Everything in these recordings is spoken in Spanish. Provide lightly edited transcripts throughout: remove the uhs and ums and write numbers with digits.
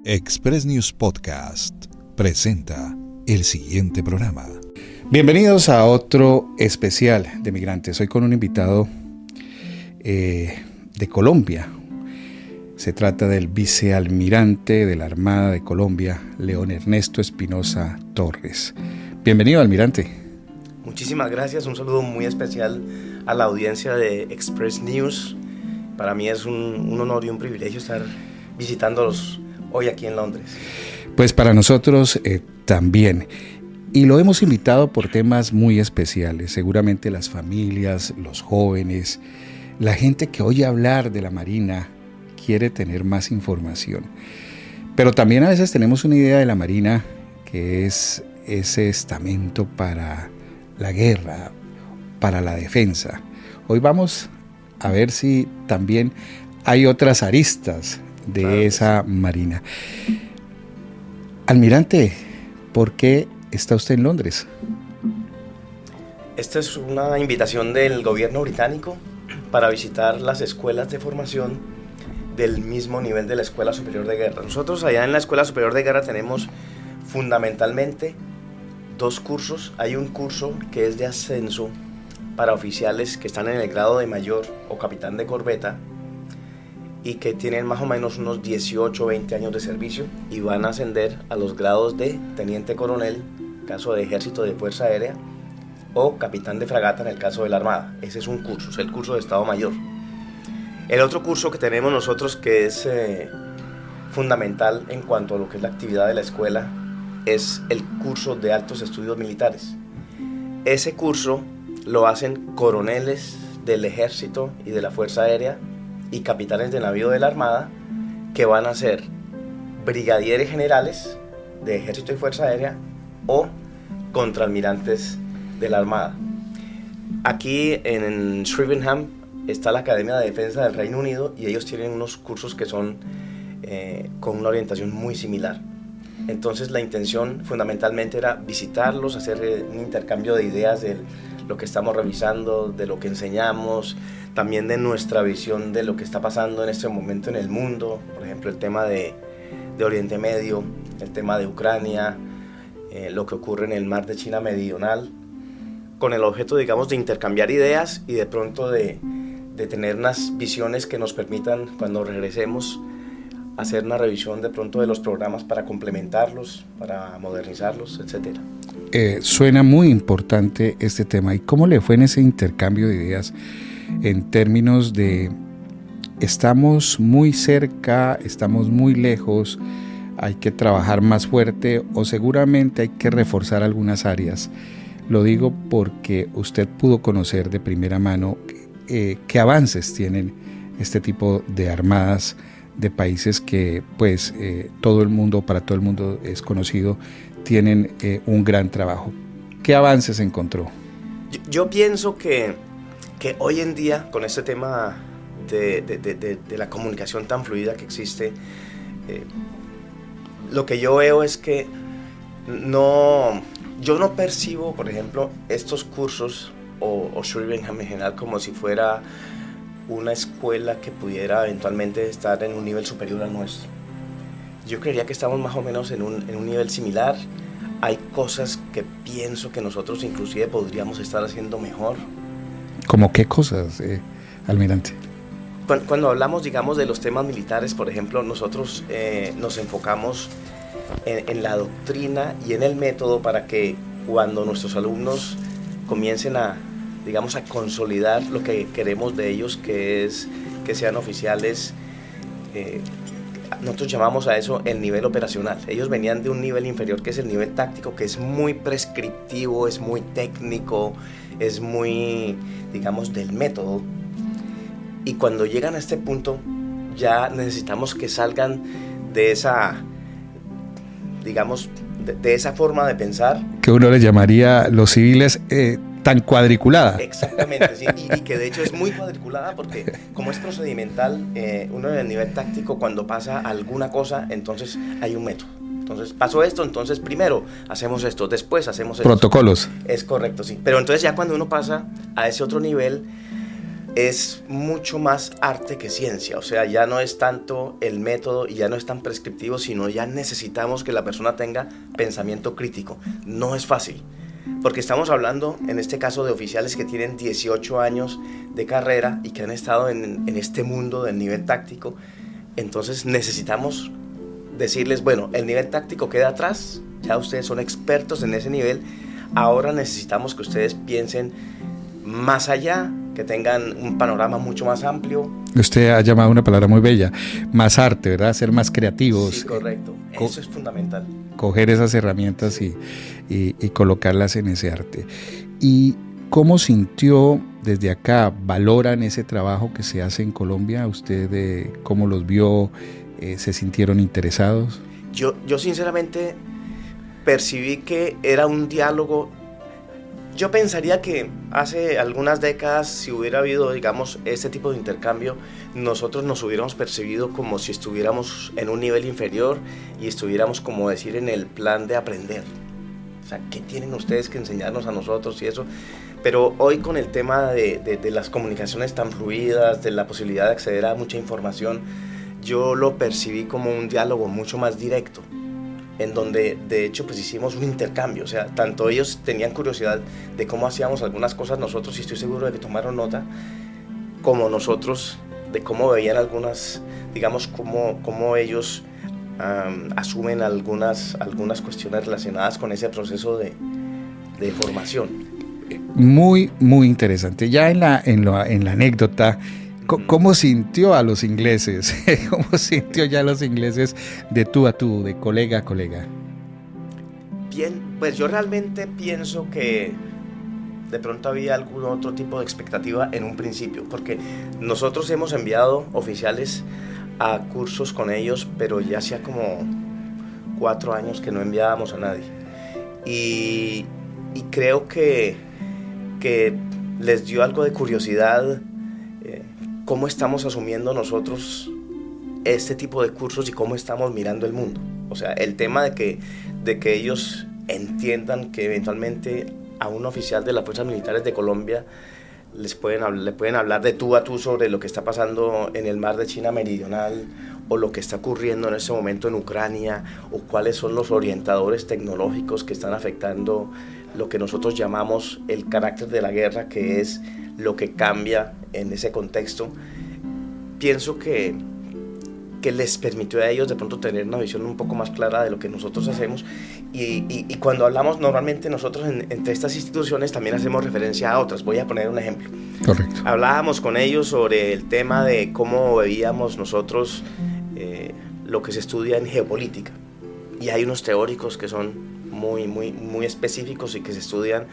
Express News Podcast presenta el siguiente programa. Bienvenidos a otro especial de Migrantes. Hoy con un invitado de Colombia. Se trata del vicealmirante de la Armada de Colombia, León Ernesto Espinosa Torres. Bienvenido, almirante. Muchísimas gracias, un saludo muy especial a la audiencia de Express News. Para mí es un honor y un privilegio estar visitándolos hoy aquí en Londres. Pues para nosotros también. Y lo hemos invitado por temas muy especiales. Seguramente las familias, los jóvenes, la gente que oye hablar de la Marina quiere tener más información. Pero también a veces tenemos una idea de la Marina que es ese estamento para la guerra, para la defensa. Hoy vamos a ver si también hay otras aristas de esa Marina. Almirante, ¿por qué está usted en Londres? Esta es una invitación del gobierno británico para visitar las escuelas de formación del mismo nivel de la Escuela Superior de Guerra. Nosotros allá en la Escuela Superior de Guerra tenemos fundamentalmente dos cursos. Hay un curso que es de ascenso para oficiales que están en el grado de mayor o capitán de corbeta y que tienen más o menos unos 18 o 20 años de servicio y van a ascender a los grados de teniente coronel, caso de ejército de fuerza aérea, o capitán de fragata en el caso de la Armada. Ese es un curso, es el curso de Estado Mayor. El otro curso que tenemos nosotros, que es fundamental en cuanto a lo que es la actividad de la escuela, es el curso de altos estudios militares. Ese curso lo hacen coroneles del ejército y de la fuerza aérea y capitanes de navío de la Armada, que van a ser brigadieres generales de ejército y fuerza aérea o contraalmirantes de la Armada. Aquí en Shrivenham está la Academia de Defensa del Reino Unido y ellos tienen unos cursos que son con una orientación muy similar. Entonces la intención fundamentalmente era visitarlos, hacer un intercambio de ideas de lo que estamos revisando, de lo que enseñamos, también de nuestra visión de lo que está pasando en este momento en el mundo, por ejemplo el tema de Oriente Medio, el tema de Ucrania, lo que ocurre en el mar de China Meridional, con el objeto, digamos, de intercambiar ideas y de pronto de tener unas visiones que nos permitan, cuando regresemos, hacer una revisión de pronto de los programas para complementarlos, para modernizarlos, etc. Suena muy importante este tema. ¿Y cómo le fue en ese intercambio de ideas en términos de estamos muy cerca, estamos muy lejos, hay que trabajar más fuerte o seguramente hay que reforzar algunas áreas? Lo digo porque usted pudo conocer de primera mano qué avances tienen este tipo de armadas de países que pues todo el mundo, para todo el mundo es conocido, tienen un gran trabajo. ¿Qué avances encontró? Yo pienso que hoy en día, con este tema de la comunicación tan fluida que existe, lo que yo veo es que yo no percibo, por ejemplo, estos cursos o Shrivenham en general como si fuera una escuela que pudiera eventualmente estar en un nivel superior al nuestro. Yo creería que estamos más o menos en un nivel similar. Hay cosas que pienso que nosotros inclusive podríamos estar haciendo mejor. ¿Cómo qué cosas, almirante? Cuando hablamos, digamos, de los temas militares, por ejemplo, nosotros nos enfocamos en la doctrina y en el método para que cuando nuestros alumnos comiencen a consolidar lo que queremos de ellos, que es que sean oficiales, nosotros llamamos a eso el nivel operacional. Ellos venían de un nivel inferior, que es el nivel táctico, que es muy prescriptivo, es muy técnico, es muy, digamos, del método. Y cuando llegan a este punto, ya necesitamos que salgan de esa, digamos, de esa forma de pensar. Que uno le llamaría los civiles tan cuadriculada. Exactamente, sí, y que de hecho es muy cuadriculada porque como es procedimental, uno en el nivel táctico, cuando pasa alguna cosa, entonces hay un método. Entonces pasó esto, entonces primero hacemos esto, después hacemos esto. Protocolos. Es correcto, sí. Pero entonces ya cuando uno pasa a ese otro nivel, es mucho más arte que ciencia, o sea, ya no es tanto el método y ya no es tan prescriptivo, sino ya necesitamos que la persona tenga pensamiento crítico. No es fácil, porque estamos hablando en este caso de oficiales que tienen 18 años de carrera y que han estado en este mundo del nivel táctico. Entonces necesitamos decirles, bueno, el nivel táctico queda atrás, ya ustedes son expertos en ese nivel, ahora necesitamos que ustedes piensen más allá, que tengan un panorama mucho más amplio. Usted ha llamado una palabra muy bella, más arte, ¿verdad? Ser más creativos. Sí, correcto. Eso es fundamental. Coger esas herramientas y colocarlas en ese arte. ¿Y cómo sintió desde acá? ¿Valoran ese trabajo que se hace en Colombia? ¿Usted cómo los vio? ¿Se sintieron interesados? Yo sinceramente percibí que era un diálogo. Yo pensaría que hace algunas décadas, si hubiera habido, digamos, este tipo de intercambio, nosotros nos hubiéramos percibido como si estuviéramos en un nivel inferior y estuviéramos, como decir, en el plan de aprender. O sea, ¿qué tienen ustedes que enseñarnos a nosotros y eso? Pero hoy con el tema de las comunicaciones tan fluidas, de la posibilidad de acceder a mucha información, yo lo percibí como un diálogo mucho más directo, en donde de hecho pues hicimos un intercambio, o sea, tanto ellos tenían curiosidad de cómo hacíamos algunas cosas nosotros, y estoy seguro de que tomaron nota, como nosotros de cómo veían algunas, digamos, cómo ellos asumen algunas cuestiones relacionadas con ese proceso de formación. Muy, muy interesante. Ya en la anécdota, ¿cómo sintió a los ingleses? ¿Cómo sintió ya a los ingleses de tú a tú, de colega a colega? Bien, pues yo realmente pienso que de pronto había algún otro tipo de expectativa en un principio, porque nosotros hemos enviado oficiales a cursos con ellos, pero ya hacía como 4 años que no enviábamos a nadie. Y creo que les dio algo de curiosidad cómo estamos asumiendo nosotros este tipo de cursos y cómo estamos mirando el mundo. O sea, el tema de que ellos entiendan que eventualmente a un oficial de las Fuerzas Militares de Colombia le pueden hablar de tú a tú sobre lo que está pasando en el mar de China Meridional, o lo que está ocurriendo en este momento en Ucrania, o cuáles son los orientadores tecnológicos que están afectando lo que nosotros llamamos el carácter de la guerra, que es lo que cambia en ese contexto. Pienso que les permitió a ellos de pronto tener una visión un poco más clara de lo que nosotros hacemos, y cuando hablamos normalmente nosotros entre estas instituciones también hacemos referencia a otras. Voy a poner un ejemplo. Correcto. Hablábamos con ellos sobre el tema de cómo veíamos nosotros lo que se estudia en geopolítica, y hay unos teóricos que son muy, muy, muy específicos y que se estudian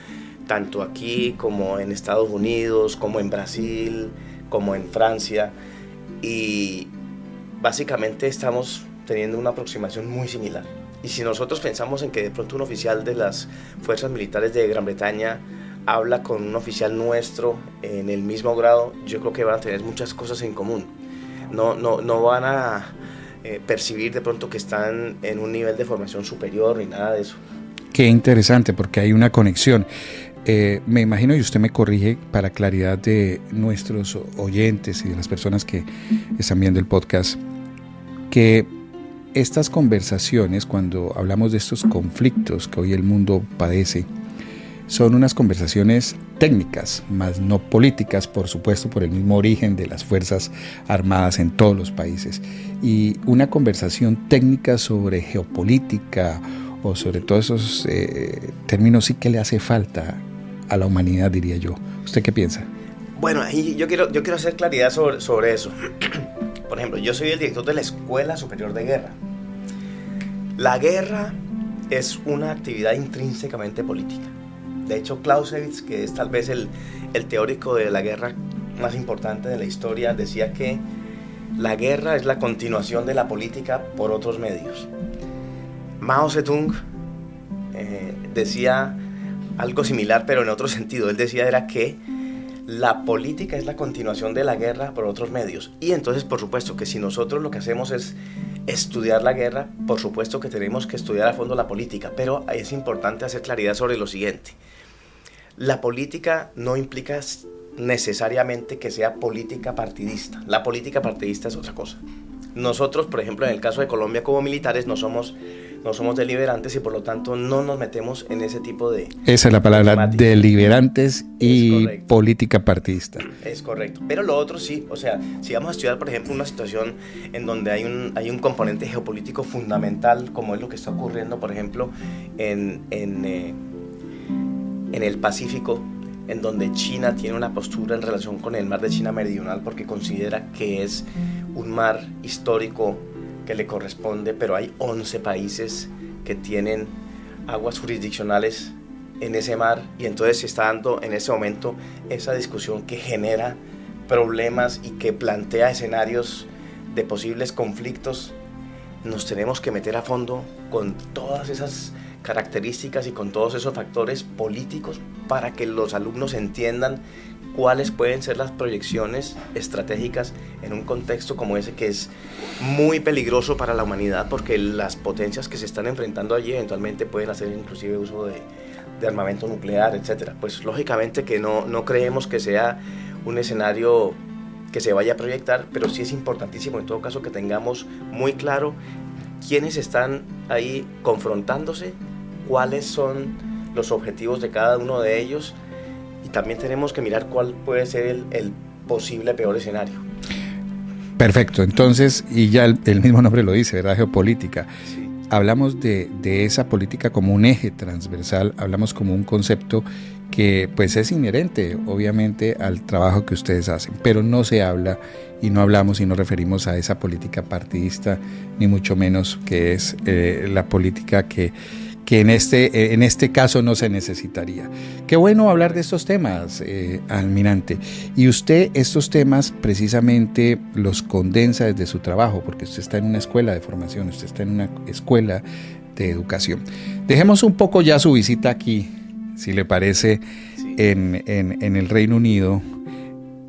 tanto aquí como en Estados Unidos, como en Brasil, como en Francia, y básicamente estamos teniendo una aproximación muy similar. Y si nosotros pensamos en que de pronto un oficial de las Fuerzas Militares de Gran Bretaña habla con un oficial nuestro en el mismo grado, yo creo que van a tener muchas cosas en común. No van a percibir de pronto que están en un nivel de formación superior ni nada de eso. Qué interesante, porque hay una conexión. Me imagino, y usted me corrige para claridad de nuestros oyentes y de las personas que están viendo el podcast, que estas conversaciones, cuando hablamos de estos conflictos que hoy el mundo padece, son unas conversaciones técnicas, más no políticas, por supuesto, por el mismo origen de las Fuerzas Armadas en todos los países. Y una conversación técnica sobre geopolítica o sobre todos esos términos sí que le hace falta a la humanidad, diría yo. ¿Usted qué piensa? Bueno, ahí yo quiero hacer claridad sobre eso. Por ejemplo, yo soy el director de la Escuela Superior de Guerra. La guerra es una actividad intrínsecamente política. De hecho, Clausewitz, que es tal vez el teórico de la guerra más importante de la historia, decía que la guerra es la continuación de la política por otros medios. Mao Zedong decía algo similar, pero en otro sentido. Él decía era que la política es la continuación de la guerra por otros medios. Y entonces, por supuesto, que si nosotros lo que hacemos es estudiar la guerra, por supuesto que tenemos que estudiar a fondo la política, pero es importante hacer claridad sobre lo siguiente. La política no implica necesariamente que sea política partidista. La política partidista es otra cosa. Nosotros, por ejemplo, en el caso de Colombia, como militares, no somos deliberantes y por lo tanto no nos metemos en ese tipo de... Esa es la palabra, temática. deliberantes y política partidista. Es correcto. Pero lo otro sí, o sea, si vamos a estudiar, por ejemplo, una situación en donde hay un componente geopolítico fundamental, como es lo que está ocurriendo, por ejemplo, en el Pacífico, en donde China tiene una postura en relación con el mar de China Meridional porque considera que es un mar histórico que le corresponde, pero hay 11 países que tienen aguas jurisdiccionales en ese mar y entonces se está dando en ese momento esa discusión que genera problemas y que plantea escenarios de posibles conflictos. Nos tenemos que meter a fondo con todas esas características y con todos esos factores políticos para que los alumnos entiendan cuáles pueden ser las proyecciones estratégicas en un contexto como ese que es muy peligroso para la humanidad porque las potencias que se están enfrentando allí eventualmente pueden hacer inclusive uso de armamento nuclear, etc. Pues lógicamente que no creemos que sea un escenario que se vaya a proyectar, pero sí es importantísimo en todo caso que tengamos muy claro quiénes están ahí confrontándose, cuáles son los objetivos de cada uno de ellos y también tenemos que mirar cuál puede ser el posible peor escenario. Perfecto, entonces, y ya el mismo nombre lo dice, ¿verdad? Geopolítica. Sí. Hablamos de esa política como un eje transversal, hablamos como un concepto que pues es inherente obviamente al trabajo que ustedes hacen, pero no se habla y no hablamos y no referimos a esa política partidista, ni mucho menos que es la política que en este caso no se necesitaría. Qué bueno hablar de estos temas, almirante. Y usted estos temas precisamente los condensa desde su trabajo, porque usted está en una escuela de formación, usted está en una escuela de educación. Dejemos un poco ya su visita aquí, si le parece, Sí. en el Reino Unido,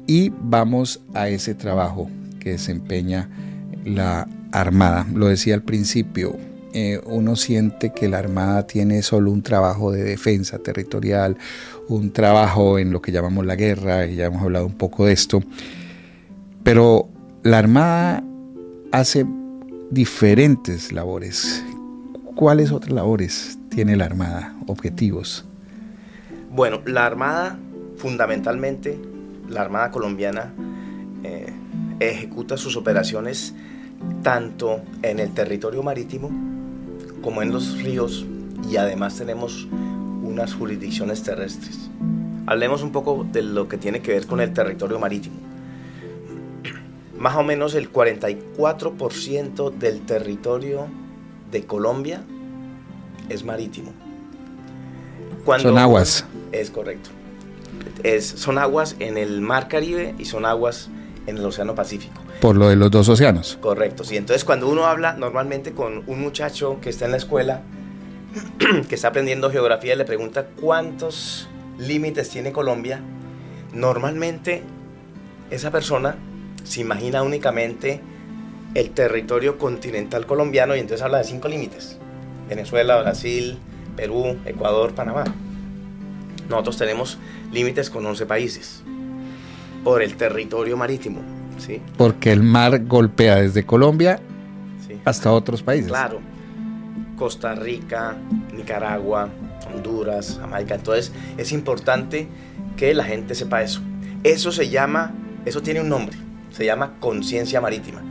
y vamos a ese trabajo que desempeña la Armada. Lo decía al principio, uno siente que la Armada tiene solo un trabajo de defensa territorial, un trabajo en lo que llamamos la guerra, y ya hemos hablado un poco de esto, pero la Armada hace diferentes labores. ¿Cuáles otras labores tiene la Armada? Objetivos. Bueno, la Armada, fundamentalmente, la Armada colombiana ejecuta sus operaciones tanto en el territorio marítimo como en los ríos y además tenemos unas jurisdicciones terrestres. Hablemos un poco de lo que tiene que ver con el territorio marítimo. Más o menos el 44% del territorio de Colombia es marítimo. Son aguas. Es correcto. Son aguas en el Mar Caribe y son aguas en el Océano Pacífico. Por lo de los dos océanos. Correcto, sí. Entonces cuando uno habla normalmente con un muchacho que está en la escuela, que está aprendiendo geografía, y le pregunta cuántos límites tiene Colombia, normalmente esa persona se imagina únicamente el territorio continental colombiano y entonces habla de 5 límites. Venezuela, Brasil, Perú, Ecuador, Panamá. Nosotros tenemos límites con 11 países por el territorio marítimo, ¿sí? Porque el mar golpea desde Colombia Sí. hasta otros países. Claro, Costa Rica, Nicaragua, Honduras, Jamaica. Entonces es importante que la gente sepa eso. Eso tiene un nombre, se llama conciencia marítima.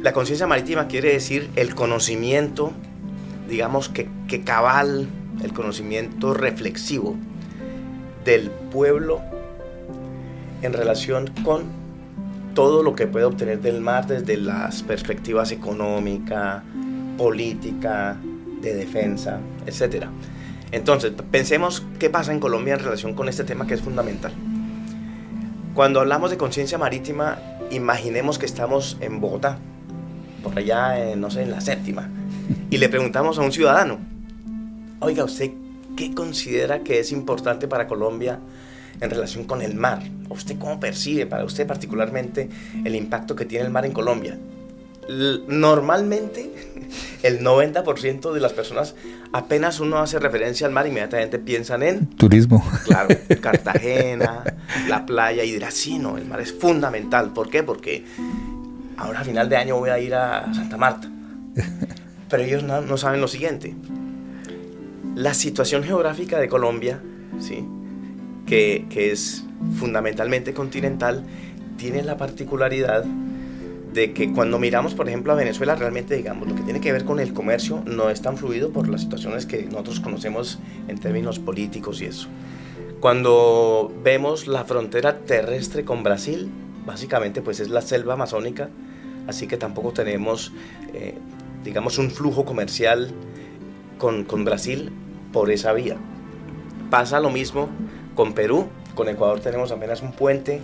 La conciencia marítima quiere decir el conocimiento, digamos que cabal, el conocimiento reflexivo del pueblo en relación con todo lo que puede obtener del mar desde las perspectivas económica, política, de defensa, etc. Entonces, pensemos qué pasa en Colombia en relación con este tema que es fundamental. Cuando hablamos de conciencia marítima, imaginemos que estamos en Bogotá, por allá, en la séptima, y le preguntamos a un ciudadano, oiga, ¿usted qué considera que es importante para Colombia en relación con el mar? ¿Usted cómo percibe, para usted particularmente, el impacto que tiene el mar en Colombia? Normalmente el 90% de las personas, apenas uno hace referencia al mar, inmediatamente piensan en turismo. Claro, Cartagena, la playa, y dirás, sí, no, el mar es fundamental. ¿Por qué? Porque ahora a final de año voy a ir a Santa Marta. Pero ellos no saben lo siguiente. La situación geográfica de Colombia, ¿sí?, que es fundamentalmente continental, tiene la particularidad de que cuando miramos, por ejemplo, a Venezuela, realmente, digamos, lo que tiene que ver con el comercio no es tan fluido por las situaciones que nosotros conocemos en términos políticos y eso. Cuando vemos la frontera terrestre con Brasil, básicamente pues es la selva amazónica, así que tampoco tenemos, digamos, un flujo comercial con Brasil por esa vía. Pasa lo mismo con Perú, con Ecuador tenemos apenas un puente,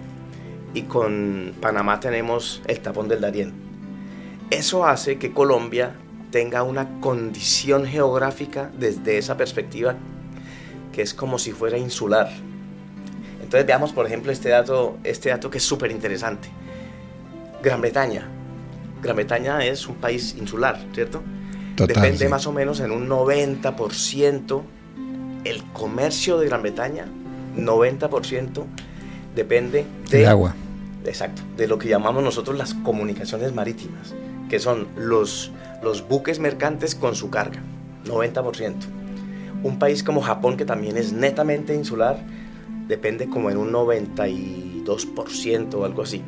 y con Panamá tenemos el tapón del Darién. Eso hace que Colombia tenga una condición geográfica desde esa perspectiva que es como si fuera insular. Entonces veamos, por ejemplo, este dato que es súper interesante. Gran Bretaña es un país insular, ¿cierto? Total, depende sí. más o menos en un 90% el comercio de Gran Bretaña, 90% depende del agua. Exacto, de lo que llamamos nosotros las comunicaciones marítimas, que son los buques mercantes con su carga, 90%. Un país como Japón, que también es netamente insular, depende como en un 92% o algo así.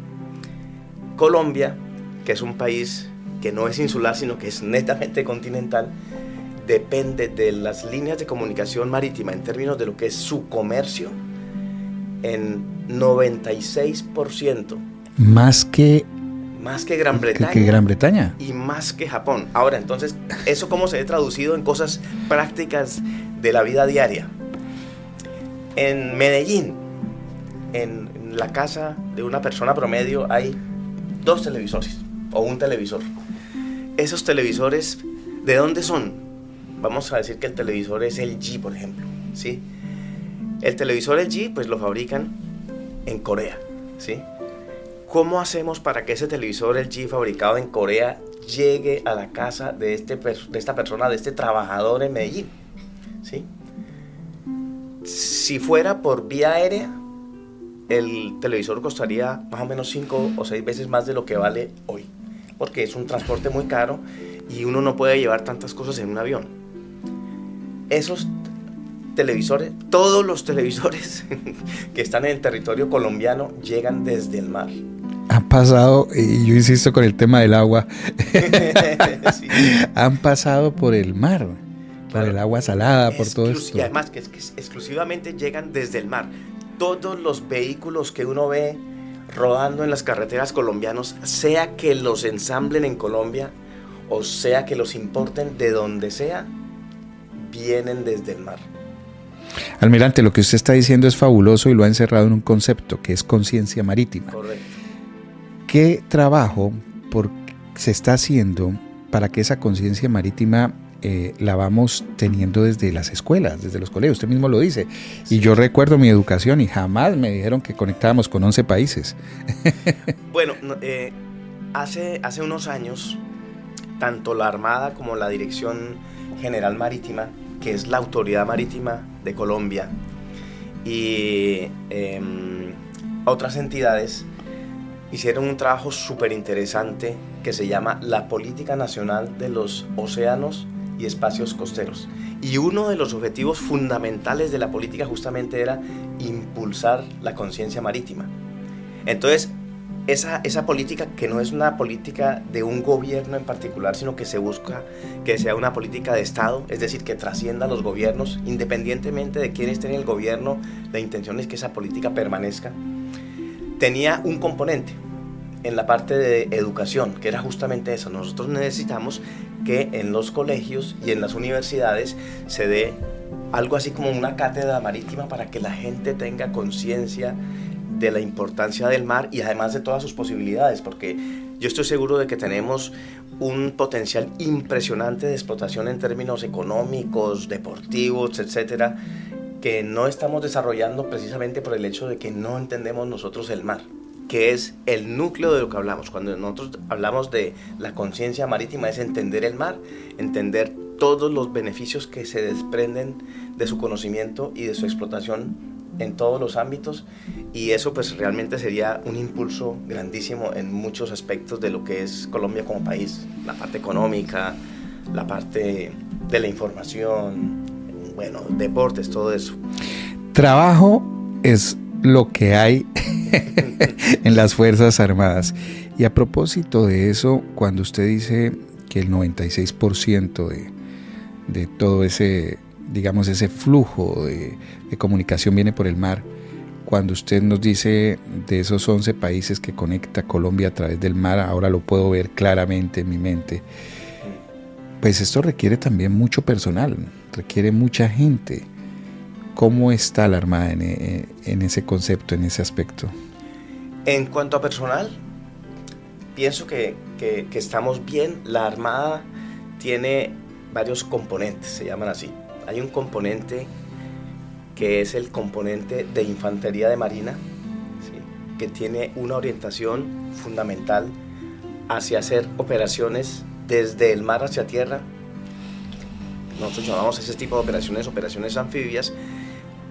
Colombia, que es un país que no es insular, sino que es netamente continental, depende de las líneas de comunicación marítima en términos de lo que es su comercio en 96%. Más que Gran Bretaña. Que Gran Bretaña. Y más que Japón. Ahora, entonces, ¿eso cómo se ve traducido en cosas prácticas de la vida diaria? En Medellín, en la casa de una persona promedio, hay 2 televisores o un televisor. Esos televisores, ¿de dónde son? Vamos a decir que el televisor es LG, por ejemplo, ¿sí? El televisor LG, pues lo fabrican en Corea, ¿sí? ¿Cómo hacemos para que ese televisor LG fabricado en Corea llegue a la casa de esta persona, de este trabajador en Medellín? ¿Sí? Si fuera por vía aérea, el televisor costaría más o menos 5 o 6 veces más de lo que vale hoy, porque es un transporte muy caro y uno no puede llevar tantas cosas en un avión. Esos televisores, todos los televisores que están en el territorio colombiano llegan desde el mar. Han pasado, y yo insisto con el tema del agua, Sí. Han pasado por el mar, por el agua salada, por todo esto. Y además que exclusivamente llegan desde el mar. Todos los vehículos que uno ve rodando en las carreteras colombianas, sea que los ensamblen en Colombia o sea que los importen de donde sea, vienen desde el mar. Almirante, lo que usted está diciendo es fabuloso y lo ha encerrado en un concepto que es conciencia marítima. Correcto. ¿Qué trabajo se está haciendo para que esa conciencia marítima la vamos teniendo desde las escuelas, desde los colegios? Usted mismo lo dice. Sí. Y yo recuerdo mi educación y jamás me dijeron que conectábamos con 11 países. Bueno, hace unos años, tanto la Armada como la Dirección General Marítima, que es la autoridad marítima de Colombia, y otras entidades hicieron un trabajo súper interesante que se llama la Política Nacional de los Océanos y Espacios Costeros. Y uno de los objetivos fundamentales de la política justamente era impulsar la conciencia marítima. Entonces, esa política, que no es una política de un gobierno en particular, sino que se busca que sea una política de Estado, es decir, que trascienda los gobiernos, independientemente de quién esté en el gobierno, la intención es que esa política permanezca. Tenía un componente en la parte de educación, que era justamente eso. Nosotros necesitamos que en los colegios y en las universidades se dé algo así como una cátedra marítima para que la gente tenga conciencia de la importancia del mar y además de todas sus posibilidades, porque yo estoy seguro de que tenemos un potencial impresionante de explotación en términos económicos, deportivos, etcétera, que no estamos desarrollando precisamente por el hecho de que no entendemos nosotros el mar. que es el núcleo de lo que hablamos. Cuando nosotros hablamos de la conciencia marítima, es entender el mar, entender todos los beneficios que se desprenden de su conocimiento y de su explotación en todos los ámbitos, y eso pues realmente sería un impulso grandísimo en muchos aspectos de lo que es Colombia como país, la parte económica, la parte de la información, bueno, deportes, todo eso. Trabajo es lo que hay en las Fuerzas Armadas. Y a propósito de eso, cuando usted dice que el 96% de todo ese, digamos, ese flujo de comunicación viene por el mar, cuando usted nos dice de esos 11 países que conecta Colombia a través del mar, ahora lo puedo ver claramente en mi mente, pues esto requiere también mucho personal, requiere mucha gente. ¿Cómo está la Armada en ese concepto, en ese aspecto? En cuanto a personal, pienso que estamos bien. La Armada tiene varios componentes, se llaman así. Hay un componente que es el componente de infantería de marina, ¿sí?, que tiene una orientación fundamental hacia hacer operaciones desde el mar hacia tierra. Nosotros llamamos a ese tipo de operaciones anfibias,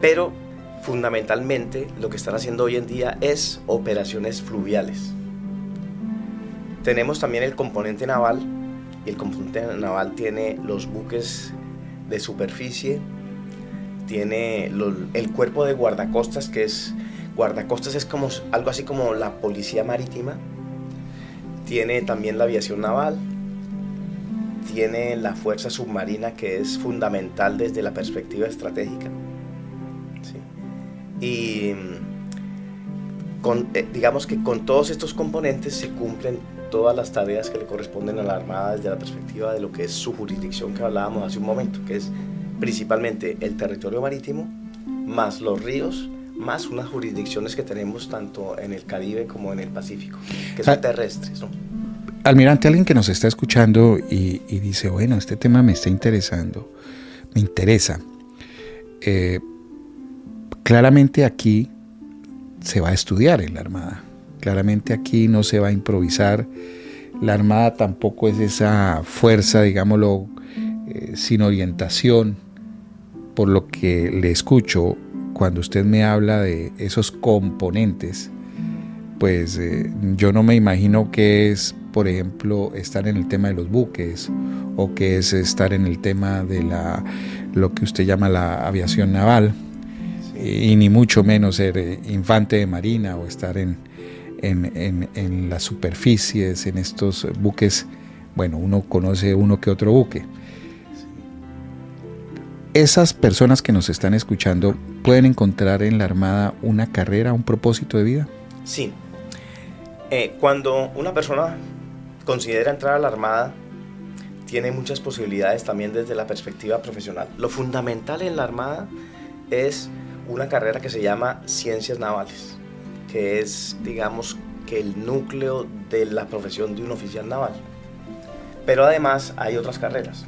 pero fundamentalmente lo que están haciendo hoy en día es operaciones fluviales. Tenemos también el componente naval, y el componente naval tiene los buques de superficie, tiene el cuerpo de guardacostas, guardacostas es como algo así como la policía marítima, tiene también la aviación naval, tiene la fuerza submarina, que es fundamental desde la perspectiva estratégica, ¿sí? Y digamos que con todos estos componentes se cumplen todas las tareas que le corresponden a la Armada desde la perspectiva de lo que es su jurisdicción, que hablábamos hace un momento, que es principalmente el territorio marítimo, más los ríos, más unas jurisdicciones que tenemos tanto en el Caribe como en el Pacífico, que son terrestres, ¿no? Almirante, alguien que nos está escuchando y dice, bueno, este tema me está interesando, me interesa. Claramente aquí se va a estudiar en la Armada, claramente aquí no se va a improvisar. La Armada tampoco es esa fuerza, digámoslo, sin orientación. Por lo que le escucho, cuando usted me habla de esos componentes, pues yo no me imagino que es, por ejemplo, estar en el tema de los buques, o que es estar en el tema de lo que usted llama la aviación naval, sí, y ni mucho menos ser infante de marina o estar en las superficies, en estos buques. Bueno, uno conoce uno que otro buque. Esas personas que nos están escuchando pueden encontrar en la Armada una carrera, un propósito de vida. Sí. Cuando una persona considera entrar a la Armada, tiene muchas posibilidades también desde la perspectiva profesional. Lo fundamental en la Armada es una carrera que se llama Ciencias Navales, que es, digamos, que el núcleo de la profesión de un oficial naval. Pero además hay otras carreras.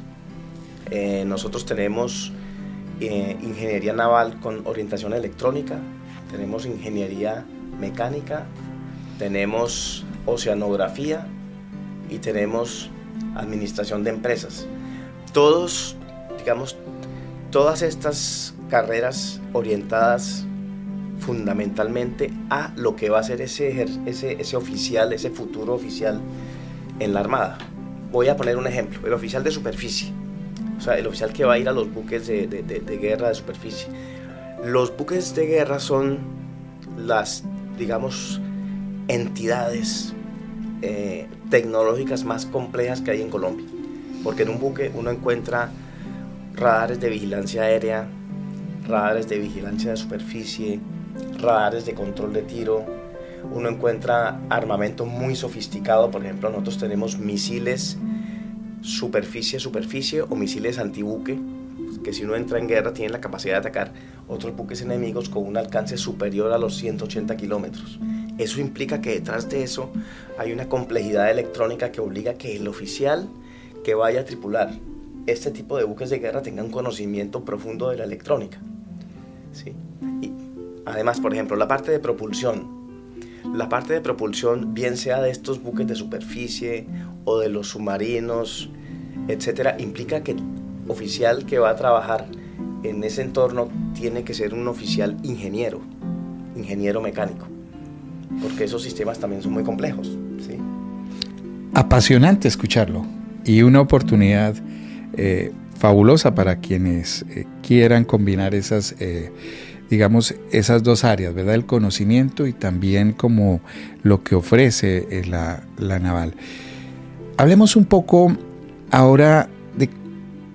Nosotros tenemos ingeniería naval con orientación electrónica, tenemos ingeniería mecánica, tenemos oceanografía y tenemos administración de empresas. Todas estas carreras orientadas fundamentalmente a lo que va a ser ese oficial, ese futuro oficial en la Armada. Voy a poner un ejemplo: el oficial de superficie, o sea, el oficial que va a ir a los buques de guerra de superficie. Los buques de guerra son las, digamos, entidades tecnológicas más complejas que hay en Colombia, porque en un buque uno encuentra radares de vigilancia aérea, radares de vigilancia de superficie, radares de control de tiro, uno encuentra armamento muy sofisticado. Por ejemplo, nosotros tenemos misiles superficie o misiles antibuque, que si uno entra en guerra tienen la capacidad de atacar otros buques enemigos con un alcance superior a los 180 kilómetros. Eso implica que detrás de eso hay una complejidad electrónica que obliga a que el oficial que vaya a tripular este tipo de buques de guerra tenga un conocimiento profundo de la electrónica, ¿sí? Y además, por ejemplo, la parte de propulsión. La parte de propulsión, bien sea de estos buques de superficie o de los submarinos, etcétera, implica que el oficial que va a trabajar en ese entorno tiene que ser un oficial ingeniero mecánico, porque esos sistemas también son muy complejos, ¿sí? Apasionante escucharlo y una oportunidad fabulosa para quienes quieran combinar esas, digamos, esas dos áreas, ¿verdad? El conocimiento y también como lo que ofrece la naval. Hablemos un poco ahora de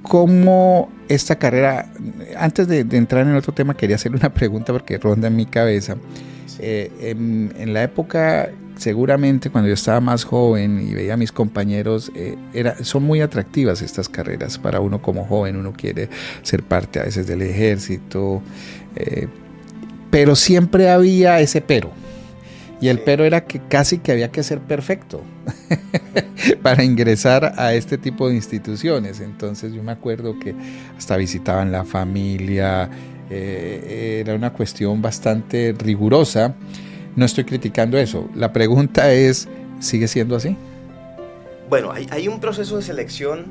cómo esta carrera, antes de entrar en otro tema, quería hacerle una pregunta porque ronda en mi cabeza. En la época, seguramente cuando yo estaba más joven y veía a mis compañeros, son muy atractivas estas carreras para uno como joven. Uno quiere ser parte a veces del ejército, pero siempre había ese pero. Y el pero era que casi que había que ser perfecto para ingresar a este tipo de instituciones. Entonces yo me acuerdo que hasta visitaban la familia, era una cuestión bastante rigurosa. No estoy criticando eso. La pregunta es, ¿sigue siendo así? Bueno, hay un proceso de selección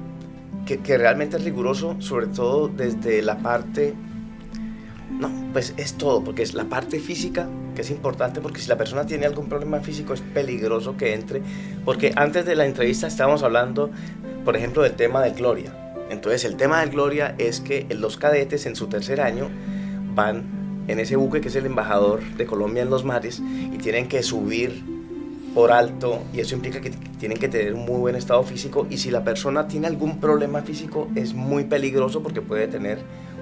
que realmente es riguroso, sobre todo desde la parte... No, pues es todo, porque es la parte física, que es importante, porque si la persona tiene algún problema físico es peligroso que entre, porque antes de la entrevista estábamos hablando, por ejemplo, del tema del Gloria. Entonces el tema del Gloria es que los cadetes en su tercer año van en ese buque que es el embajador de Colombia en los mares y tienen que subir por alto, y eso implica que tienen que tener un muy buen estado físico, y si la persona tiene algún problema físico es muy peligroso porque puede tener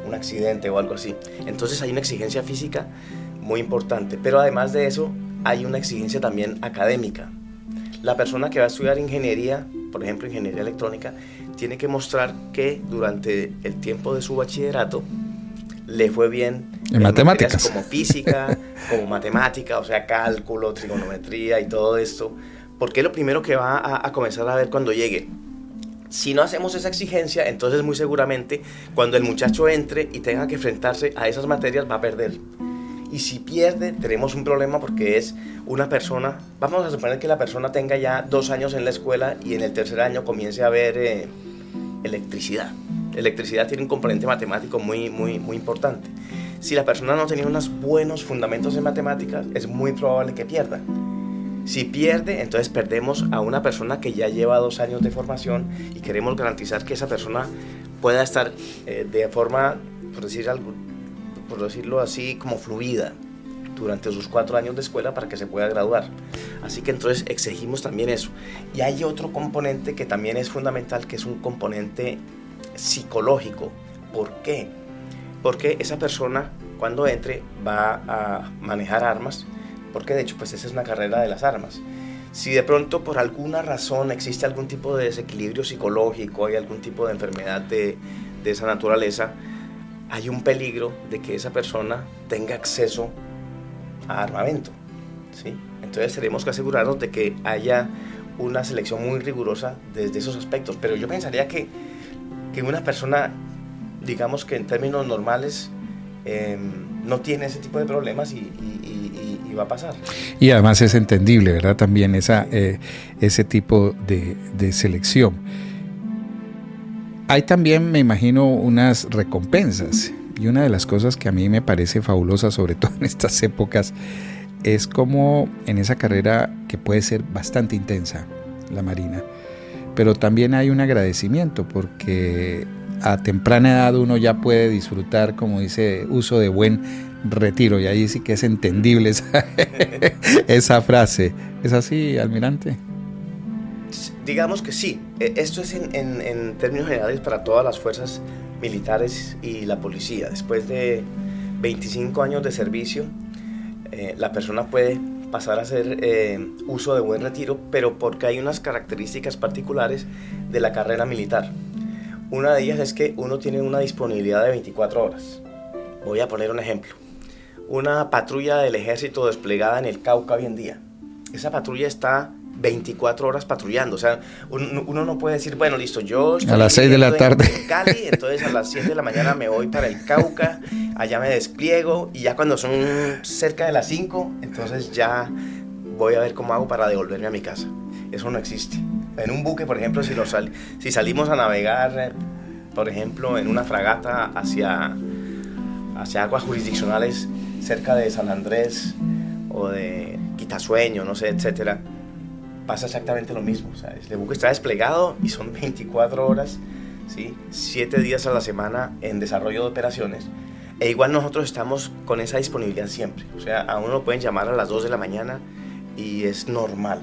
un accidente o algo así. Entonces hay una exigencia física muy importante, pero además de eso hay una exigencia también académica. La persona que va a estudiar ingeniería, por ejemplo ingeniería electrónica, tiene que mostrar que durante el tiempo de su bachillerato le fue bien en matemáticas, como física, como matemática, o sea, cálculo, trigonometría y todo esto, porque es lo primero que va a comenzar a ver cuando llegue. Si no hacemos esa exigencia, entonces muy seguramente cuando el muchacho entre y tenga que enfrentarse a esas materias va a perder. Y si pierde, tenemos un problema, porque es una persona, vamos a suponer que la persona tenga ya 2 años en la escuela y en el tercer año comience a ver electricidad. Electricidad tiene un componente matemático muy importante. Si la persona no tenía unos buenos fundamentos en matemáticas, es muy probable que pierda. Si pierde, entonces perdemos a una persona que ya lleva 2 años de formación y queremos garantizar que esa persona pueda estar de forma, por decirlo así, como fluida durante sus 4 años de escuela para que se pueda graduar. Así que entonces exigimos también eso. Y hay otro componente que también es fundamental, que es un componente psicológico. ¿Por qué? Porque esa persona cuando entre va a manejar armas, porque de hecho pues esa es una carrera de las armas. Si de pronto por alguna razón existe algún tipo de desequilibrio psicológico, hay algún tipo de enfermedad de esa naturaleza, hay un peligro de que esa persona tenga acceso a armamento, ¿sí? Entonces tenemos que asegurarnos de que haya una selección muy rigurosa desde esos aspectos. Pero yo pensaría que una persona, digamos que en términos normales, no tiene ese tipo de problemas y va a pasar. Y además es entendible, ¿verdad? También ese tipo de selección. Hay también, me imagino, unas recompensas, y una de las cosas que a mí me parece fabulosa, sobre todo en estas épocas, es como en esa carrera que puede ser bastante intensa, la Marina, pero también hay un agradecimiento, porque a temprana edad uno ya puede disfrutar, como dice, uso de buen retiro, y ahí sí que es entendible esa frase. ¿Es así, almirante? Digamos que sí. Esto es en términos generales para todas las fuerzas militares y la policía. Después de 25 años de servicio, la persona puede pasar a hacer uso de buen retiro, pero porque hay unas características particulares de la carrera militar. Una de ellas es que uno tiene una disponibilidad de 24 horas. Voy a poner un ejemplo. Una patrulla del ejército desplegada en el Cauca hoy en día. Esa patrulla está 24 horas patrullando. O sea, uno no puede decir, bueno, listo, yo estoy a las 6 de la tarde en Cali, entonces a las 7 de la mañana me voy para el Cauca, allá me despliego, y ya cuando son cerca de las 5, entonces ya voy a ver cómo hago para devolverme a mi casa. Eso no existe. En un buque, por ejemplo, si salimos a navegar, por ejemplo, en una fragata hacia aguas jurisdiccionales cerca de San Andrés o de Quitasueño, no sé, etcétera, pasa exactamente lo mismo. O sea, el buque está desplegado y son 24 horas, ¿sí? 7 días a la semana en desarrollo de operaciones. E igual nosotros estamos con esa disponibilidad siempre. O sea, a uno lo pueden llamar a las 2 de la mañana y es normal,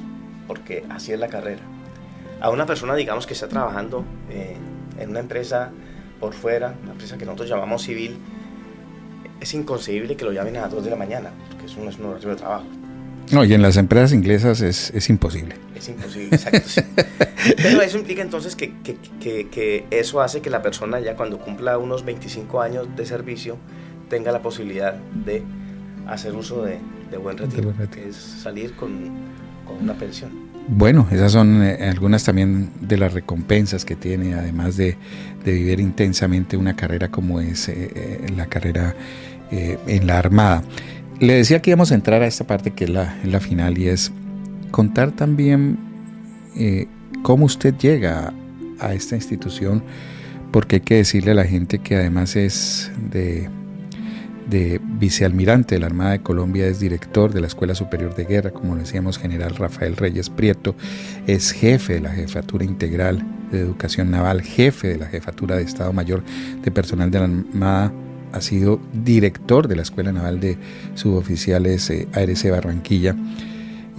porque así es la carrera. A una persona, digamos, que está trabajando en una empresa por fuera, una empresa que nosotros llamamos civil, es inconcebible que lo llamen a las 2 de la mañana, porque eso no es un horario de trabajo. No, y en las empresas inglesas es imposible. Es imposible, exacto. Sí. Pero eso implica entonces que eso hace que la persona ya cuando cumpla unos 25 años de servicio tenga la posibilidad de hacer uso de buen retiro, que es salir con una pensión. Bueno, esas son algunas también de las recompensas que tiene, además de vivir intensamente una carrera como es la carrera en la Armada. Le decía que íbamos a entrar a esta parte que es la final, y es contar también cómo usted llega a esta institución, porque hay que decirle a la gente que además es de vicealmirante de la Armada de Colombia, es director de la Escuela Superior de Guerra, como lo decíamos, general Rafael Reyes Prieto, es jefe de la Jefatura Integral de Educación Naval, jefe de la Jefatura de Estado Mayor de Personal de la Armada, ha sido director de la Escuela Naval de Suboficiales ARC Barranquilla,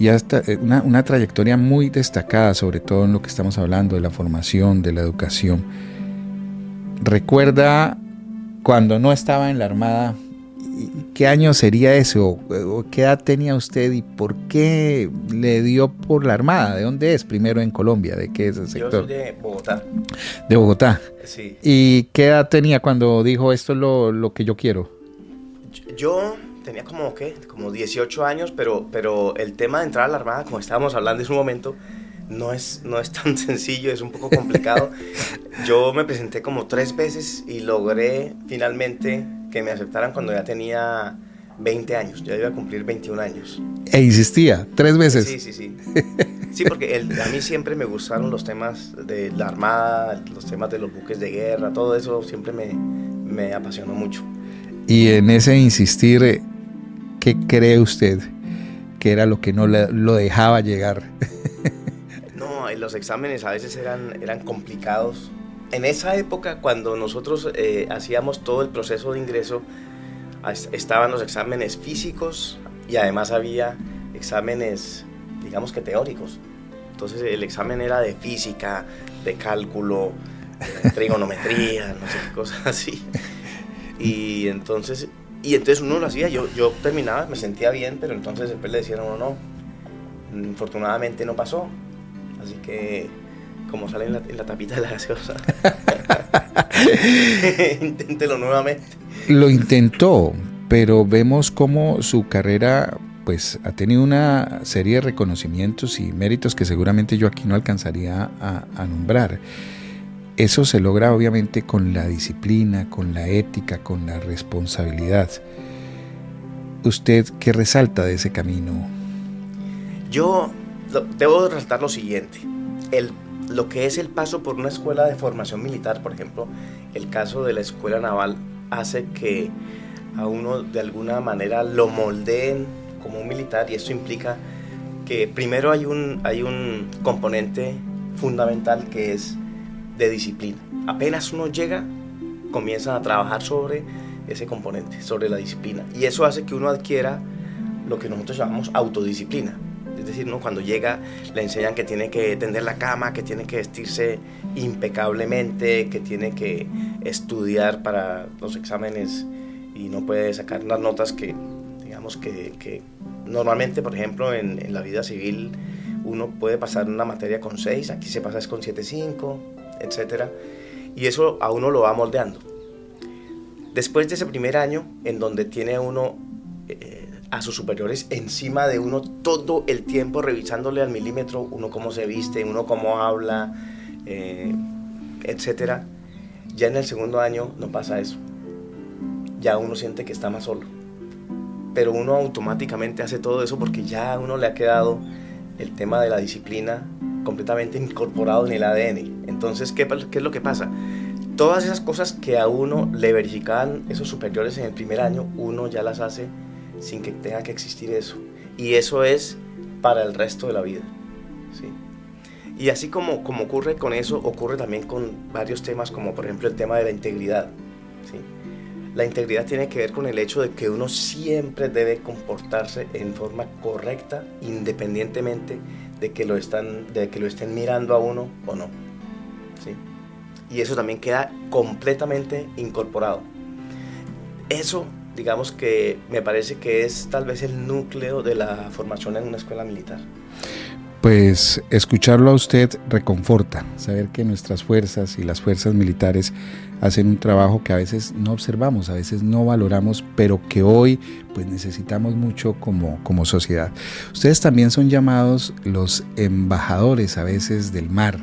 y hasta una trayectoria muy destacada, sobre todo en lo que estamos hablando de la formación, de la educación. ¿Recuerda cuando no estaba en la Armada? ¿Qué año sería eso? ¿O qué edad tenía usted y por qué le dio por la Armada? ¿De dónde es? Primero en Colombia, ¿de qué es el sector? Yo soy de Bogotá. ¿De Bogotá? Sí. ¿Y qué edad tenía cuando dijo esto es lo que yo quiero? Yo tenía como 18 años, pero el tema de entrar a la Armada, como estábamos hablando en un momento, no es tan sencillo, es un poco complicado. Yo me presenté como 3 veces y logré finalmente que me aceptaran cuando ya tenía 20 años, ya iba a cumplir 21 años. ¿E insistía 3 veces? Sí. Sí, porque a mí siempre me gustaron los temas de la Armada, los temas de los buques de guerra, todo eso siempre me apasionó mucho. Y en ese insistir, ¿qué cree usted que era lo que no lo dejaba llegar? No, los exámenes a veces eran complicados. En esa época, cuando nosotros hacíamos todo el proceso de ingreso, estaban los exámenes físicos y además había exámenes, digamos que teóricos. Entonces el examen era de física, de cálculo, de trigonometría, no sé qué cosas así. Y entonces uno lo hacía, yo terminaba, me sentía bien, pero entonces después le decían a uno no, infortunadamente no pasó. Así que, como sale en la tapita de la gaseosa, inténtelo nuevamente. Lo intentó, pero vemos cómo su carrera pues ha tenido una serie de reconocimientos y méritos que seguramente yo aquí no alcanzaría a nombrar. Eso se logra obviamente con la disciplina, con la ética, con la responsabilidad. ¿Usted qué resalta de ese camino? Yo debo resaltar lo siguiente. Lo que es el paso por una escuela de formación militar, por ejemplo, el caso de la escuela naval, hace que a uno de alguna manera lo moldeen como un militar, y esto implica que primero hay un componente fundamental que es de disciplina. Apenas uno llega, comienza a trabajar sobre ese componente, sobre la disciplina, y eso hace que uno adquiera lo que nosotros llamamos autodisciplina. Es decir, ¿no? Cuando llega le enseñan que tiene que tender la cama, que tiene que vestirse impecablemente, que tiene que estudiar para los exámenes y no puede sacar las notas que, digamos, que normalmente, por ejemplo, en la vida civil uno puede pasar una materia con 6, aquí se pasa es con 7.5, etcétera, y eso a uno lo va moldeando. Después de ese primer año, en donde tiene uno a sus superiores encima de uno todo el tiempo, revisándole al milímetro uno cómo se viste, uno cómo habla, etcétera, ya en el segundo año no pasa eso. Ya uno siente que está más solo. pero uno automáticamente hace todo eso porque ya a uno le ha quedado el tema de la disciplina completamente incorporado en el ADN. Entonces, ¿qué es lo que pasa? Todas esas cosas que a uno le verificaban esos superiores en el primer año, uno ya las hace sin que tenga que existir eso. Y eso es para el resto de la vida, ¿sí? Y así como ocurre con eso, ocurre también con varios temas, como por ejemplo el tema de la integridad, ¿sí? La integridad tiene que ver con el hecho de que uno siempre debe comportarse en forma correcta, independientemente de que lo estén mirando a uno o no, ¿sí? Y eso también queda completamente incorporado. Eso, digamos que me parece que es tal vez el núcleo de la formación en una escuela militar. Pues escucharlo a usted reconforta, saber que nuestras fuerzas y las fuerzas militares hacen un trabajo que a veces no observamos, a veces no valoramos, pero que hoy pues necesitamos mucho como sociedad. Ustedes también son llamados los embajadores a veces del mar,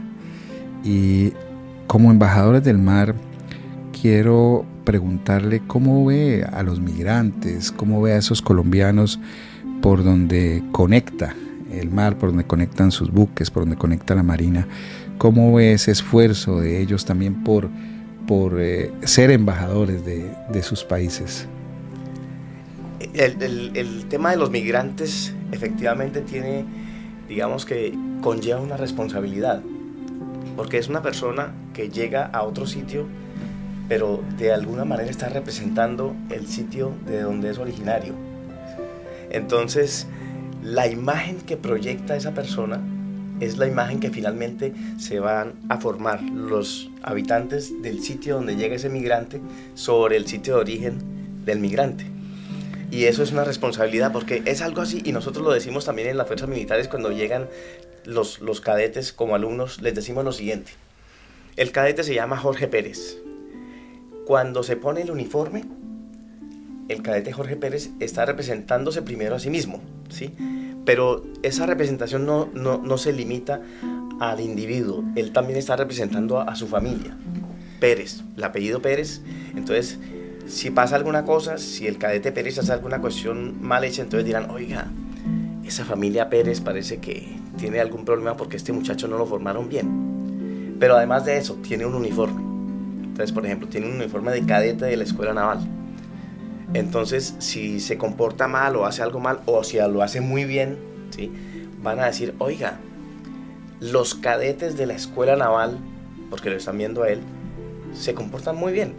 y como embajadores del mar quiero preguntarle cómo ve a los migrantes, cómo ve a esos colombianos por donde conecta el mar, por donde conectan sus buques, por donde conecta la marina. ¿Cómo ve ese esfuerzo de ellos también por ser embajadores de sus países? El tema de los migrantes efectivamente tiene, digamos que conlleva una responsabilidad, porque es una persona que llega a otro sitio, pero de alguna manera está representando el sitio de donde es originario. Entonces, la imagen que proyecta esa persona es la imagen que finalmente se van a formar los habitantes del sitio donde llega ese migrante sobre el sitio de origen del migrante. Y eso es una responsabilidad, porque es algo así, y nosotros lo decimos también en las fuerzas militares cuando llegan los cadetes como alumnos, les decimos lo siguiente. El cadete se llama Jorge Pérez. Cuando se pone el uniforme, el cadete Jorge Pérez está representándose primero a sí mismo, ¿sí? Pero esa representación no se limita al individuo, él también está representando a su familia. Pérez, el apellido Pérez. Entonces, si pasa alguna cosa, si el cadete Pérez hace alguna cuestión mal hecha, entonces dirán, oiga, esa familia Pérez parece que tiene algún problema porque este muchacho no lo formaron bien. Pero además de eso, tiene un uniforme. Entonces, por ejemplo, tiene un uniforme de cadete de la Escuela Naval. Entonces, si se comporta mal o hace algo mal, o si lo hace muy bien, ¿sí?, van a decir, oiga, los cadetes de la Escuela Naval, porque lo están viendo a él, se comportan muy bien.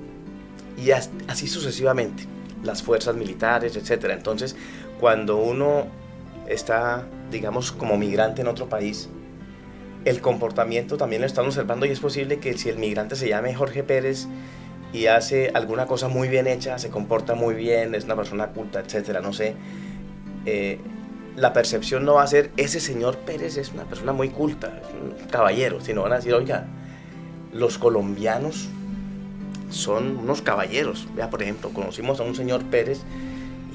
Y así sucesivamente, las fuerzas militares, etc. Entonces, cuando uno está, digamos, como migrante en otro país, el comportamiento también lo están observando, y es posible que si el migrante se llame Jorge Pérez y hace alguna cosa muy bien hecha, se comporta muy bien, es una persona culta, etcétera, no sé, la percepción no va a ser, ese señor Pérez es una persona muy culta, es un caballero, sino van a decir, oiga, los colombianos son unos caballeros. Vea, por ejemplo, conocimos a un señor Pérez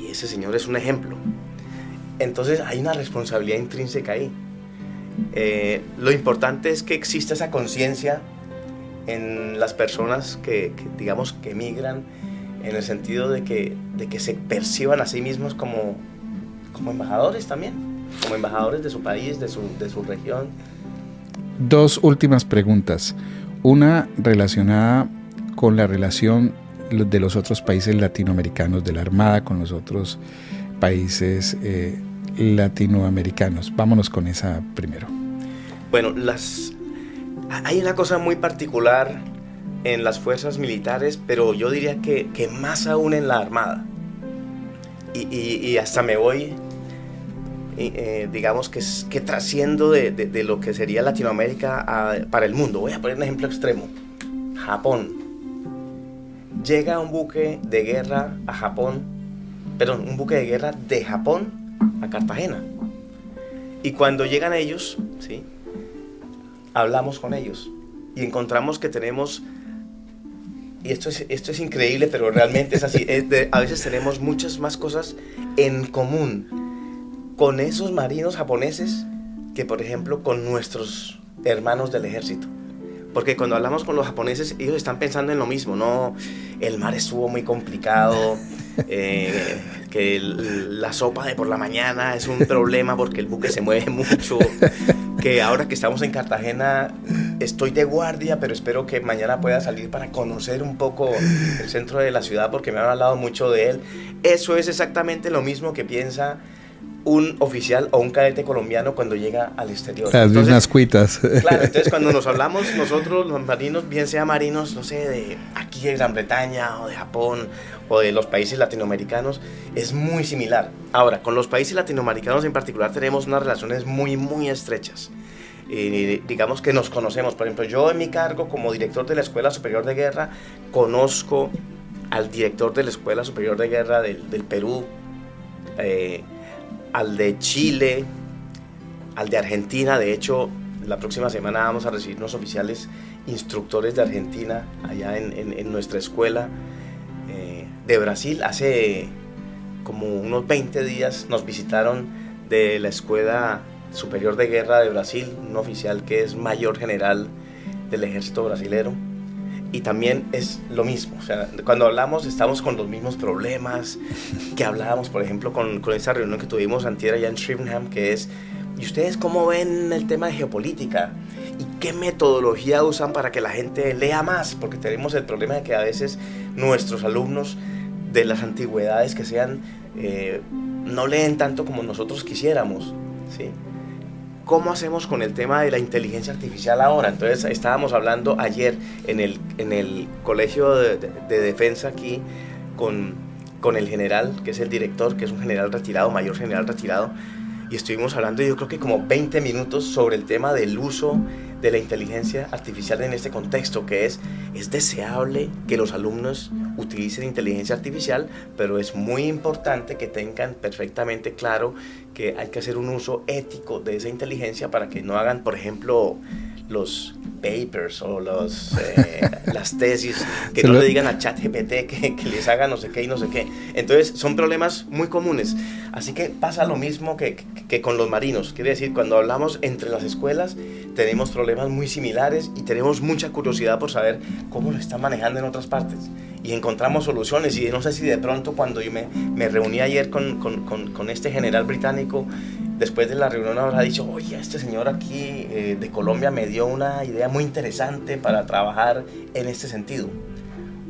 y ese señor es un ejemplo. Entonces hay una responsabilidad intrínseca ahí. Lo importante es que exista esa conciencia en las personas que digamos que emigran, en el sentido de que se perciban a sí mismos como embajadores también, como embajadores de su país, de su región. Dos últimas preguntas. Una relacionada con la relación de los otros países latinoamericanos, de la Armada con los otros países latinoamericanos. Vámonos con esa primero. Bueno, hay una cosa muy particular en las fuerzas militares, pero yo diría que más aún en la Armada. Y hasta me voy, digamos que trasciendo de lo que sería Latinoamérica para el mundo. Voy a poner un ejemplo extremo. Japón. Llega un buque de guerra a Japón, perdón, un buque de guerra de Japón a Cartagena. Y cuando llegan ellos, ¿sí?, hablamos con ellos y encontramos que tenemos, y esto es increíble, pero realmente es así, a veces tenemos muchas más cosas en común con esos marinos japoneses que, por ejemplo, con nuestros hermanos del ejército. Porque cuando hablamos con los japoneses, ellos están pensando en lo mismo, no, el mar estuvo muy complicado, que la sopa de por la mañana es un problema porque el buque se mueve mucho, que ahora que estamos en Cartagena estoy de guardia, pero espero que mañana pueda salir para conocer un poco el centro de la ciudad porque me han hablado mucho de él. Eso es exactamente lo mismo que piensa un oficial o un cadete colombiano cuando llega al exterior. Las mismas cuitas. Claro, entonces cuando nos hablamos nosotros los marinos, bien sea marinos, no sé, de aquí de Gran Bretaña o de Japón o de los países latinoamericanos, es muy similar. Ahora, con los países latinoamericanos en particular tenemos unas relaciones muy, muy estrechas. Digamos que nos conocemos. Por ejemplo, yo en mi cargo como director de la Escuela Superior de Guerra conozco al director de la Escuela Superior de Guerra del Perú, al de Chile, al de Argentina. De hecho, la próxima semana vamos a recibir unos oficiales instructores de Argentina allá en nuestra escuela. De Brasil, hace como unos 20 días nos visitaron de la Escuela Superior de Guerra de Brasil, un oficial que es mayor general del ejército brasilero. Y también es lo mismo, o sea, cuando hablamos estamos con los mismos problemas que hablábamos, por ejemplo, con esa reunión que tuvimos antier allá en Shrivenham, que es, ¿y ustedes cómo ven el tema de geopolítica? ¿Y qué metodología usan para que la gente lea más? Porque tenemos el problema de que a veces nuestros alumnos de las antigüedades que sean, no leen tanto como nosotros quisiéramos, ¿sí? ¿Cómo hacemos con el tema de la inteligencia artificial ahora? Entonces estábamos hablando ayer en el colegio de defensa aquí con el general, que es el director, que es un general retirado, mayor general retirado, y estuvimos hablando yo creo que como 20 minutos sobre el tema del uso de la inteligencia artificial en este contexto, que es deseable que los alumnos utilicen inteligencia artificial, pero es muy importante que tengan perfectamente claro que hay que hacer un uso ético de esa inteligencia para que no hagan, por ejemplo, los papers o las tesis, que no le digan a ChatGPT que les haga no sé qué y no sé qué. Entonces son problemas muy comunes. Así que pasa lo mismo que con los marinos. Quiere decir, cuando hablamos entre las escuelas tenemos problemas muy similares y tenemos mucha curiosidad por saber cómo lo están manejando en otras partes. Y encontramos soluciones. Y no sé si de pronto cuando yo me reuní ayer con este general británico, después de la reunión habrá dicho, oye, este señor aquí de Colombia me dio una idea muy interesante para trabajar en este sentido.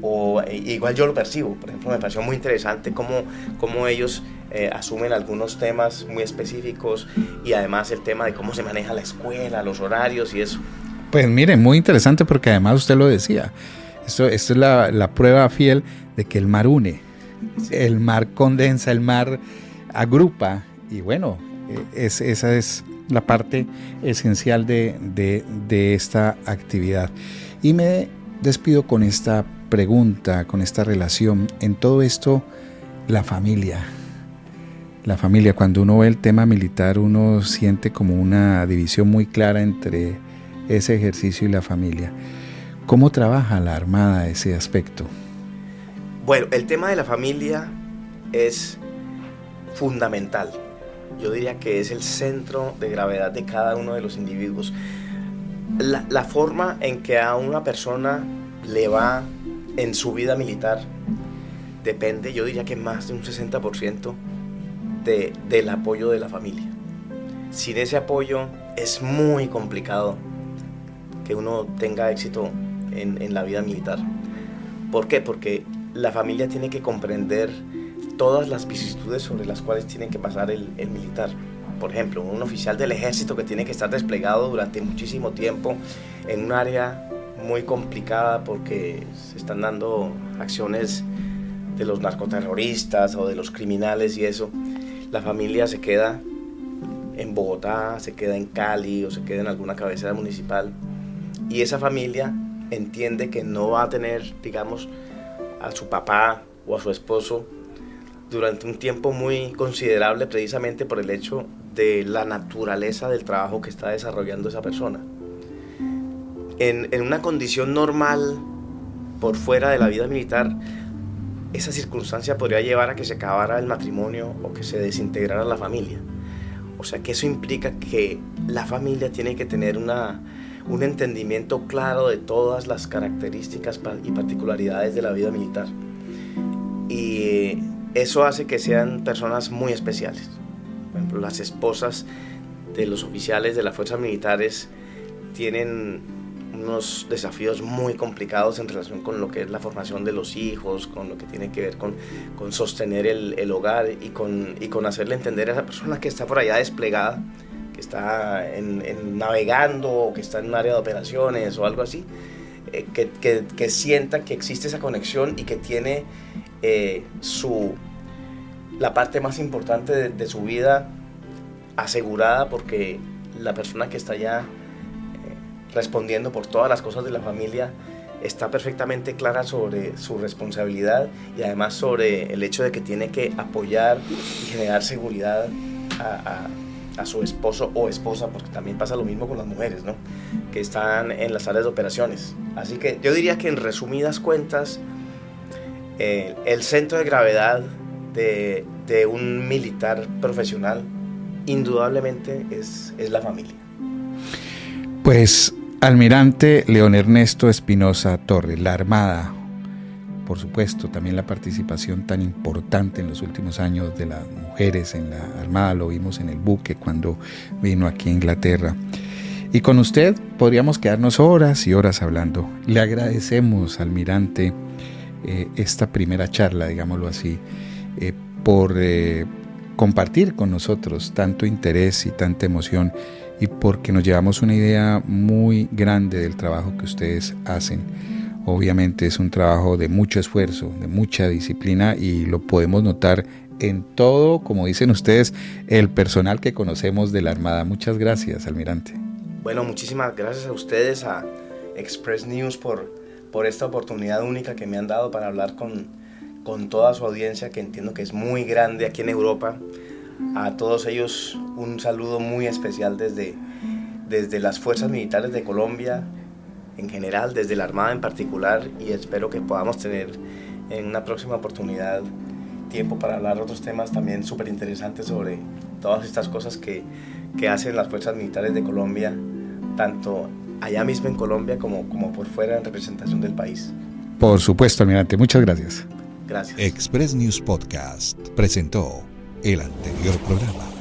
O igual yo lo percibo, por ejemplo, me pareció muy interesante cómo ellos asumen algunos temas muy específicos y además el tema de cómo se maneja la escuela, los horarios y eso. Pues mire, muy interesante porque además usted lo decía, esto es la prueba fiel de que el mar une, sí. El mar condensa, el mar agrupa y bueno, esa es la parte esencial de esta actividad. Y me despido con esta pregunta, con esta relación. En todo esto, la familia, cuando uno ve el tema militar, uno siente como una división muy clara entre ese ejercicio y la familia. ¿Cómo trabaja la Armada ese aspecto? Bueno, el tema de la familia es fundamental. Yo diría que es el centro de gravedad de cada uno de los individuos. La forma en que a una persona le va en su vida militar depende, yo diría que más de un 60% del apoyo de la familia. Sin ese apoyo es muy complicado que uno tenga éxito en la vida militar. ¿Por qué? Porque la familia tiene que comprender todas las vicisitudes sobre las cuales tiene que pasar el militar. Por ejemplo, un oficial del ejército que tiene que estar desplegado durante muchísimo tiempo en un área muy complicada porque se están dando acciones de los narcoterroristas o de los criminales y eso. La familia se queda en Bogotá, se queda en Cali o se queda en alguna cabecera municipal y esa familia entiende que no va a tener, digamos, a su papá o a su esposo durante un tiempo muy considerable precisamente por el hecho de la naturaleza del trabajo que está desarrollando esa persona. En una condición normal, por fuera de la vida militar, esa circunstancia podría llevar a que se acabara el matrimonio o que se desintegrara la familia. O sea que eso implica que la familia tiene que tener un entendimiento claro de todas las características y particularidades de la vida militar. Y eso hace que sean personas muy especiales. Por ejemplo, las esposas de los oficiales de las fuerzas militares tienen unos desafíos muy complicados en relación con lo que es la formación de los hijos, con lo que tiene que ver con sostener el hogar y con hacerle entender a esa persona que está por allá desplegada, que está navegando o que está en un área de operaciones o algo así, que sienta que existe esa conexión y que tiene la parte más importante de su vida asegurada, porque la persona que está allá respondiendo por todas las cosas de la familia está perfectamente clara sobre su responsabilidad y además sobre el hecho de que tiene que apoyar y generar seguridad a su esposo o esposa, porque también pasa lo mismo con las mujeres, ¿no?, que están en las áreas de operaciones. Así que yo diría que en resumidas cuentas, el centro de gravedad de un militar profesional indudablemente es la familia. Pues, Almirante León Ernesto Espinosa Torres, la Armada, por supuesto, también la participación tan importante en los últimos años de las mujeres en la Armada, lo vimos en el buque cuando vino aquí a Inglaterra. Y con usted podríamos quedarnos horas y horas hablando. Le agradecemos, Almirante, esta primera charla, digámoslo así, por compartir con nosotros tanto interés y tanta emoción, y porque nos llevamos una idea muy grande del trabajo que ustedes hacen. Obviamente es un trabajo de mucho esfuerzo, de mucha disciplina, y lo podemos notar en todo, como dicen ustedes, el personal que conocemos de la Armada. Muchas gracias, Almirante. Bueno, muchísimas gracias a ustedes, a Express News, por esta oportunidad única que me han dado para hablar con toda su audiencia, que entiendo que es muy grande aquí en Europa. A todos ellos un saludo muy especial desde las Fuerzas Militares de Colombia en general, desde la Armada en particular, y espero que podamos tener en una próxima oportunidad tiempo para hablar de otros temas también súper interesantes sobre todas estas cosas que hacen las Fuerzas Militares de Colombia, tanto allá mismo en Colombia como por fuera en representación del país. Por supuesto, Almirante, muchas gracias. Gracias. Express News Podcast presentó el anterior programa.